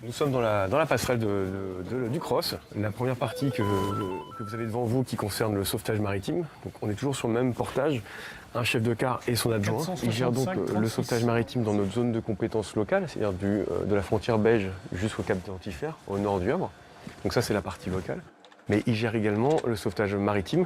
Nous sommes dans la passerelle du Cross. La première partie que vous avez devant vous qui concerne le sauvetage maritime. Donc on est toujours sur le même portage. Un chef de quart et son adjoint. Ils gèrent donc le sauvetage maritime dans notre zone de compétence locale, c'est-à-dire de la frontière belge jusqu'au cap d'Antifer, au nord du Havre. Donc ça, c'est la partie locale. Mais ils gèrent également le sauvetage maritime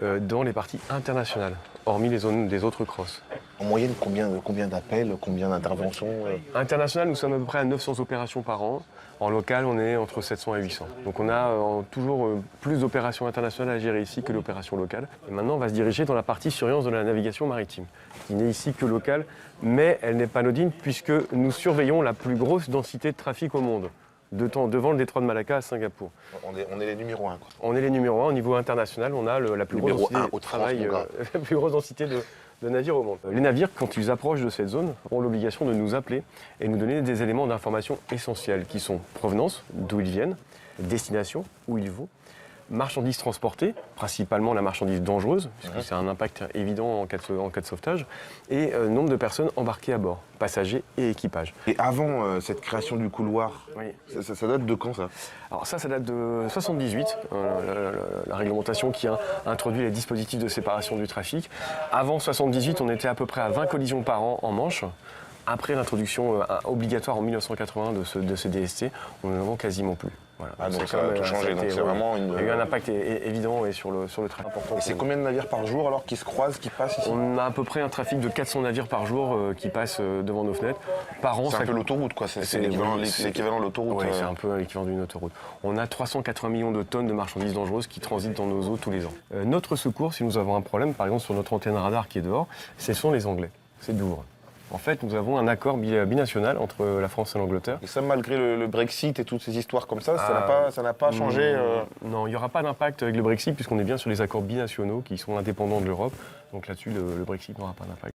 dans les parties internationales, hormis les zones des autres crosses. En moyenne, combien d'appels, combien d'interventions International, nous sommes à peu près à 900 opérations par an. En local, on est entre 700 et 800. Donc on a toujours plus d'opérations internationales à gérer ici que d'opérations locales. Et maintenant, on va se diriger dans la partie surveillance de la navigation maritime, qui n'est ici que locale, mais elle n'est pas anodine puisque nous surveillons la plus grosse densité de trafic au monde, devant le détroit de Malacca à Singapour. On est les numéros 1, quoi. On est les numéros 1 au niveau international, on a la plus grosse densité au travail, la plus grosse densité de navires au monde. Les navires, quand ils approchent de cette zone, ont l'obligation de nous appeler et nous donner des éléments d'information essentiels qui sont provenance, d'où ils viennent, destination, où ils vont, marchandises transportées, principalement la marchandise dangereuse, puisque c'est un impact évident en cas de sauvetage, et nombre de personnes embarquées à bord, passagers et équipage. Et avant cette création du couloir, Oui. ça date de quand, ça? Alors ça date de 78, la réglementation qui a introduit les dispositifs de séparation du trafic. Avant 78, on était à peu près à 20 collisions par an en Manche. Après l'introduction obligatoire en 1980 de ce DST, on n'en a quasiment plus. Voilà. Ah, donc ça a tout changé, donc c'est vraiment une... Il y a eu un impact évident sur le trafic important. Et c'est combien de navires par jour alors qui se croisent, qui passent ici? On a à peu près un trafic de 400 navires par jour qui passent devant nos fenêtres. Par an, c'est un peu l'autoroute, quoi. C'est l'équivalent de l'autoroute. Oui, c'est un peu l'équivalent d'une autoroute. On a 380 millions de tonnes de marchandises dangereuses qui transitent dans nos eaux tous les ans. Notre secours, si nous avons un problème, par exemple sur notre antenne radar qui est dehors, ce sont les Anglais. C'est Douvres. En fait, nous avons un accord binational entre la France et l'Angleterre. Et ça, malgré le Brexit et toutes ces histoires comme ça, ça n'a pas changé Non, il n'y aura pas d'impact avec le Brexit puisqu'on est bien sur les accords binationaux qui sont indépendants de l'Europe. Donc là-dessus, le Brexit n'aura pas d'impact.